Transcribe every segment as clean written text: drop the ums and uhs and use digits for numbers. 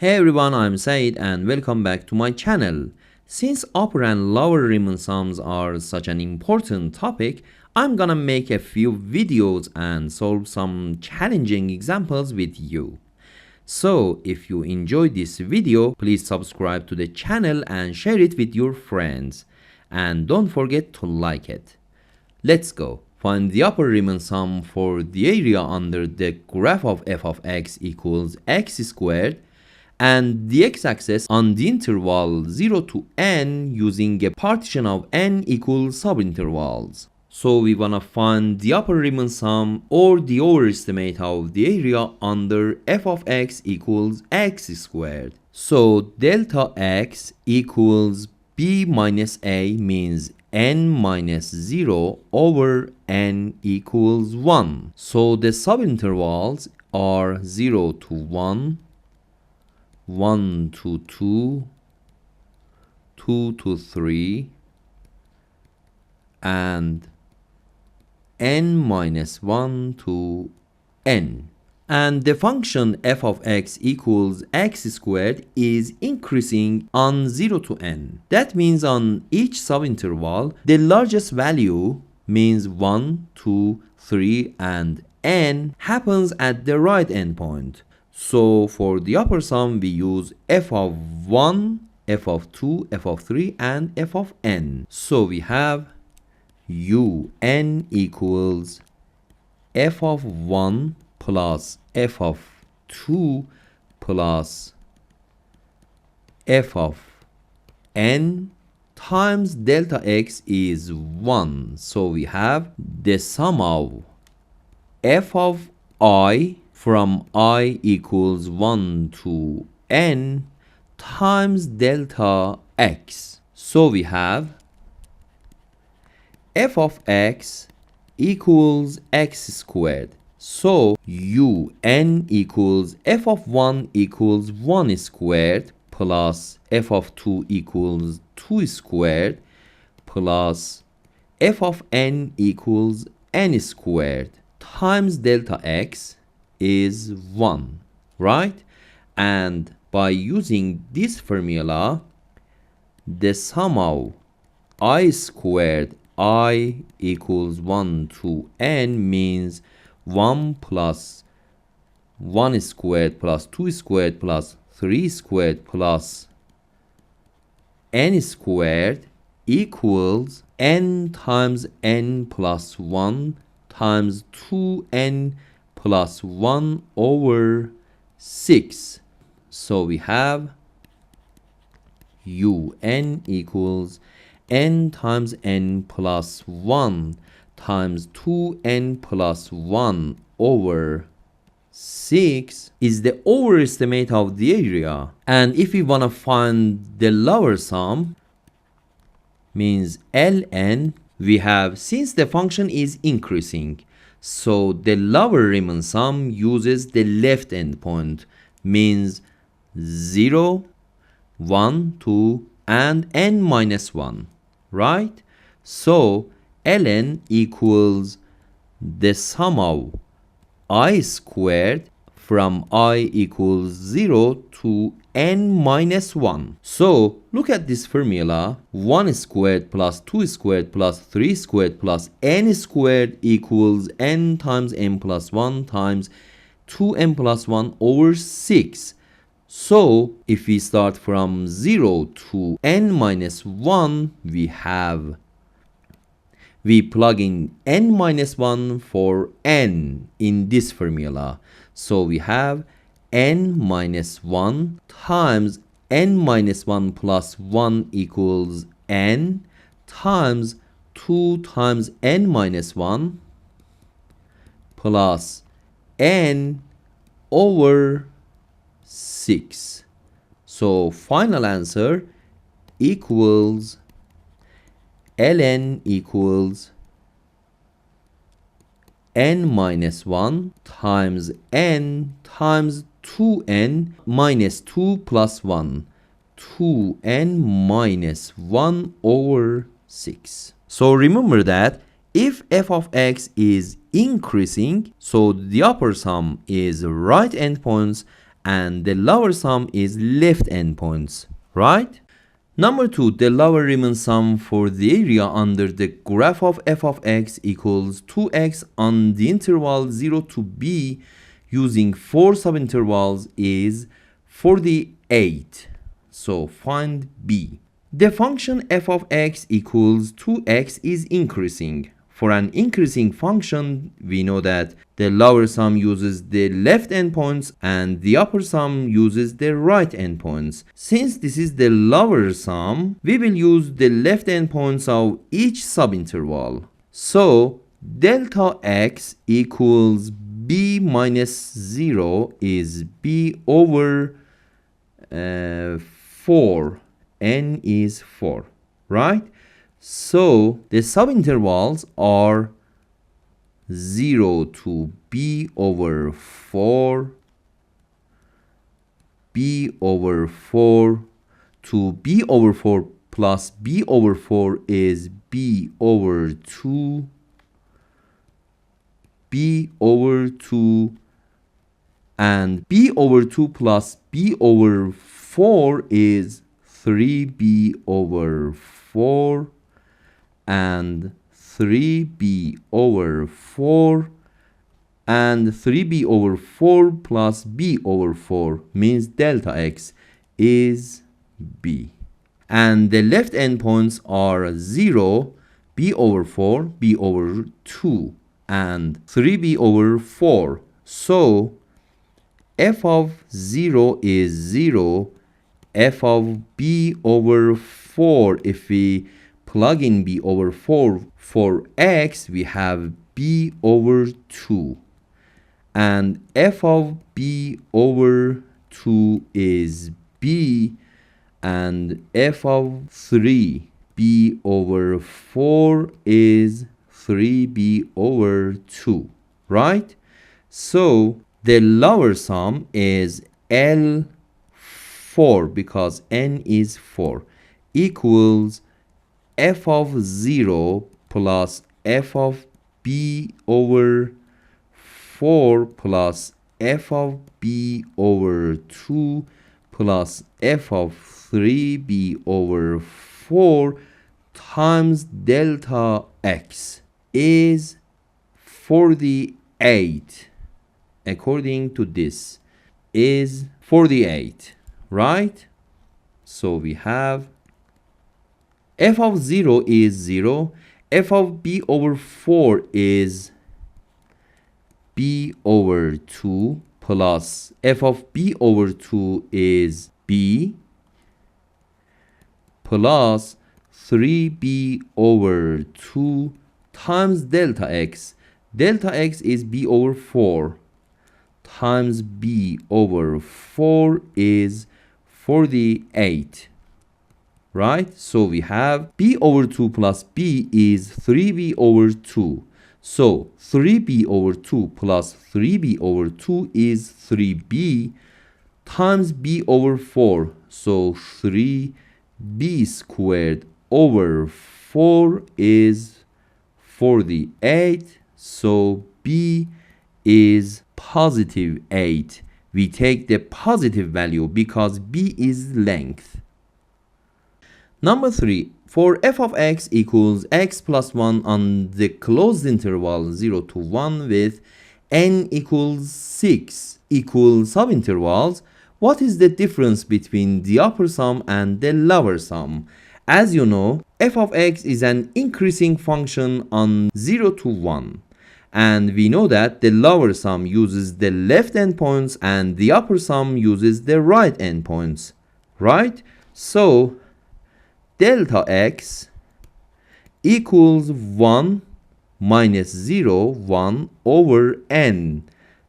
Hey everyone, I'm Said and welcome back to my channel. Since upper and lower Riemann sums are such an important topic, I'm gonna make a few videos and solve some challenging examples with you. So if you enjoyed this video, please subscribe to the channel and share it with your friends. And don't forget to like it. Let's go. Find the upper Riemann sum for the area under the graph of f of x equals x squared and the x-axis on the interval 0 to n using a partition of n equals subintervals. So we wanna find the upper Riemann sum or the overestimate of the area under f of x equals x squared. So delta x equals b minus a means n minus 0 over n equals 1. So the subintervals are 0 to 1, 1 to 2, 2 to 3, and n minus 1 to n. And the function f of x equals x squared is increasing on 0 to n. That means on each subinterval, the largest value means 1, 2, 3, and n happens at the right endpoint. So for the upper sum, we use f of 1, f of 2, f of 3, and f of n. So we have un equals f of 1 plus f of 2 plus f of n times delta x is 1. So we have the sum of f of I from I equals 1 to n times delta x. So we have f of x equals x squared. So un equals f of 1 equals 1 squared plus f of 2 equals 2 squared plus f of n equals n squared times delta x is 1, right? And by using this formula, the sum of I squared I equals 1 to n means 1 plus 1 squared plus 2 squared plus 3 squared plus n squared equals n times n plus 1 times 2n plus 1 over 6. So we have un equals n times n plus 1 times 2n plus 1 over 6 is the overestimate of the area. And if we want to find the lower sum, means ln, we have, since the function is increasing, so the lower Riemann sum uses the left endpoint, means 0, 1, 2, and n minus 1, right? So ln equals the sum of I squared from I equals 0 to n minus 1. So look at this formula. 1 squared plus 2 squared plus 3 squared plus n squared equals n times n plus 1 times 2n plus 1 over 6. So if we start from 0 to n minus 1, we plug in n minus 1 for n in this formula. So we have n minus 1 times n minus 1 plus 1 equals n times 2 times n minus 1 plus n over 6. So final answer equals ln equals n minus 1 times n times 2n minus 2 plus 1, 2n minus 1 over 6. So remember that if f of x is increasing, so the upper sum is right endpoints, and the lower sum is left endpoints, right? Number 2, the lower Riemann sum for the area under the graph of f of x equals 2x on the interval 0 to b using 4 subintervals is 48. So find b. The function f of x equals 2x is increasing. For an increasing function, we know that the lower sum uses the left endpoints and the upper sum uses the right endpoints. Since this is the lower sum, we will use the left endpoints of each subinterval. So delta x equals b minus 0 is b over 4. N is 4, right? So the subintervals are 0 to b over 4, b over 4 to b over 4 plus b over 4 is b over 2, b over 2, and b over 2 plus b over 4 is 3b over 4, and 3b over 4, and 3b over 4 plus b over 4 means delta x is b. And the left endpoints are 0, b over 4, b over 2, and 3b over 4. So f of 0 is 0, f of b over 4, if we plug in b over 4 for x, we have b over 2. And f of b over 2 is b, and f of 3 b over 4 is 3b over 2, right? So the lower sum is L4 because n is 4 equals f of 0 plus f of b over 4 plus f of b over 2 plus f of 3b over 4 times delta x is 48. According to this is 48, right? So we have f of 0 is 0, f of b over 4 is b over 2 plus f of b over 2 is b plus 3b over 2 times delta x. Delta x is b over 4 times b over 4 is 48. Right? So we have b over 2 plus b is 3b over 2. So 3b over 2 plus 3b over 2 is 3b times b over 4. So 3b squared over 4 is 48. So b is positive 8. We take the positive value because b is length. Number 3, for f of x equals x plus 1 on the closed interval 0 to 1 with n equals 6 equal subintervals, what is the difference between the upper sum and the lower sum? As you know, f of x is an increasing function on 0 to 1. And we know that the lower sum uses the left endpoints and the upper sum uses the right endpoints, right? So delta x equals 1 minus 0, 1 over n,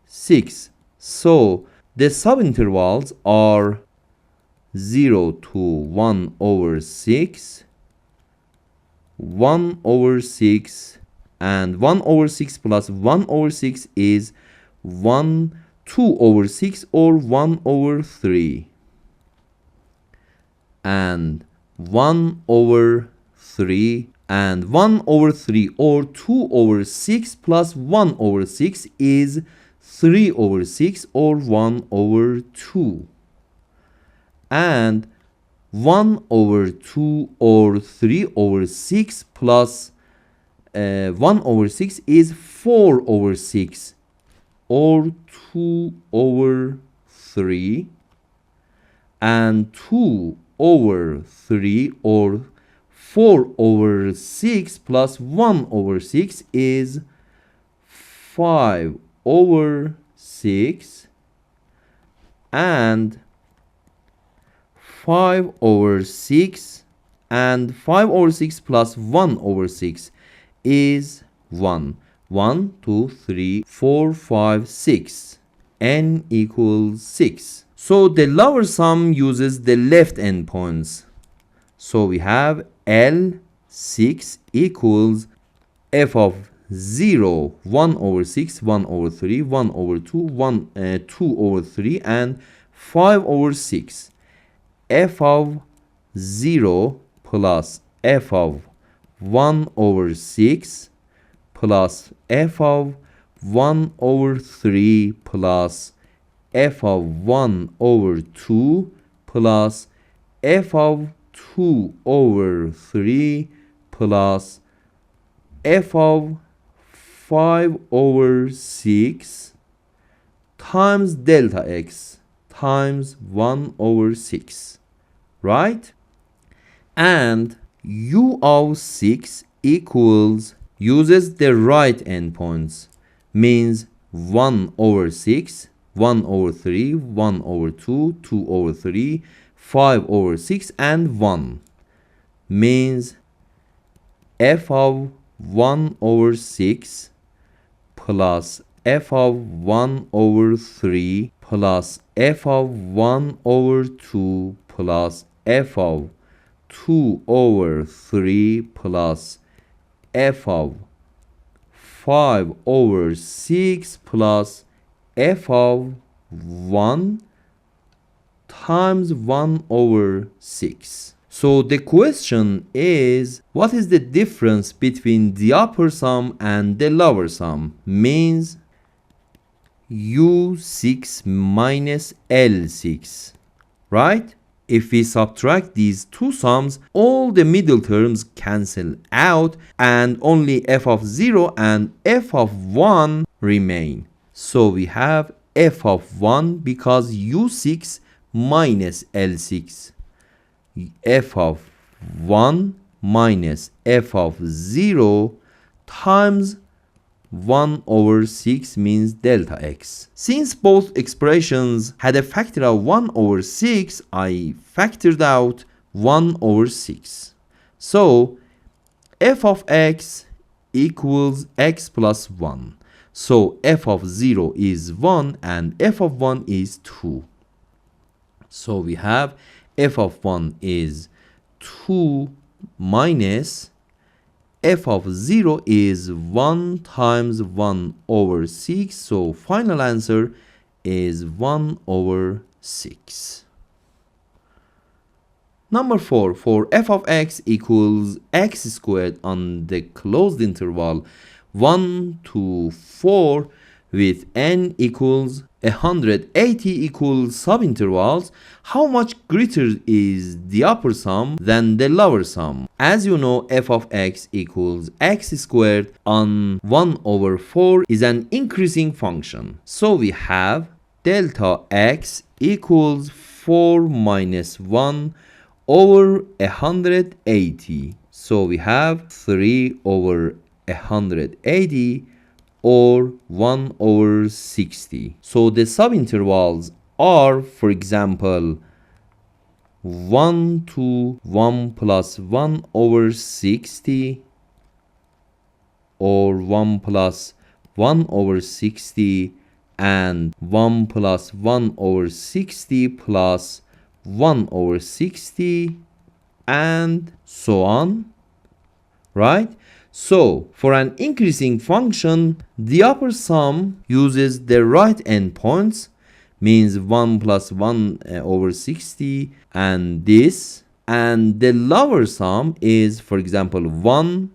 6. So the subintervals are 0 to 1 over 6, 1 over 6, and 1 over 6 plus 1 over 6 is 1, 2 over 6 or 1 over 3. And 1 over 3 and 1 over 3 or 2 over 6 plus 1 over 6 is 3 over 6 or 1 over 2. And 1 over 2 or 3 over 6 plus 1 over 6 is 4 over 6 or 2 over 3, and 2 over 3 or 4 over 6 plus 1 over 6 is 5 over 6, and 5 over 6, and 5 over 6 plus 1 over 6 is 1. 1, 2, 3, 4, 5, 6. N equals 6. So the lower sum uses the left endpoints. So we have L6 equals f of 0, 1 over 6, 1 over 3, 1 over 2, 2 over 3, and 5 over 6. F of 0 plus f of 1 over 6 plus f of 1 over 3 plus f of 1 over 2 plus f of 2 over 3 plus f of 5 over 6 times delta x times 1 over 6, right? And u of 6 equals, uses the right endpoints, means 1 over 6, 1 over 3, 1 over 2, 2 over 3, 5 over 6, and 1, means f of 1 over 6 plus f of 1 over 3 plus f of 1 over 2 plus f of 2 over 3 plus f of 5 over 6 plus f of 1 times 1 over 6. So the question is, what is the difference between the upper sum and the lower sum? Means U6 minus L6, right? If we subtract these two sums, all the middle terms cancel out and only f of 0 and f of 1 remain. So we have f of 1 because U6 minus L6. F of 1 minus f of 0 times 1 over 6 means delta x. Since both expressions had a factor of 1 over 6, I factored out 1 over 6. So f of x equals x plus 1. So f of 0 is 1 and f of 1 is 2. So we have f of 1 is 2 minus f of 0 is 1 times 1 over 6. So final answer is 1 over 6. Number 4, for f of x equals x squared on the closed interval 1 to 4 with n equals 180 equal subintervals, how much greater is the upper sum than the lower sum? As you know, f of x equals x squared on 1 over 4 is an increasing function. So we have delta x equals 4 minus 1 over 180. So we have 3 over 180 or 1 over 60. So the subintervals are, for example, 1 to 1 plus 1 over 60 or 1 plus 1 over 60 and 1 plus 1 over 60 plus 1 over 60 and so on, right? So for an increasing function, the upper sum uses the right endpoints, means 1 plus 1 over 60 and this, and the lower sum is, for example, 1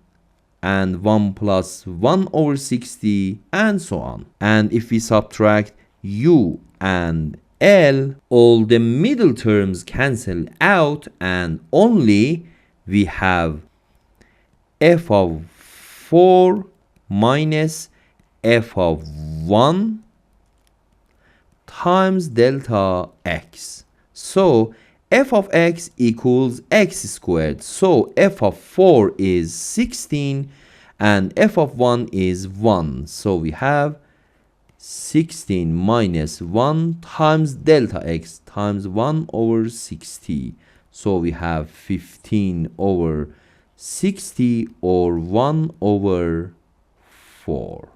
and 1 plus 1 over 60 and so on. And if we subtract u and l, all the middle terms cancel out and only we have f of 4 minus f of 1 times delta x. So f of x equals x squared. So f of 4 is 16 and f of 1 is 1. So we have 16 minus 1 times delta x times 1 over 60. So we have 15 over 60 or 1 over 4.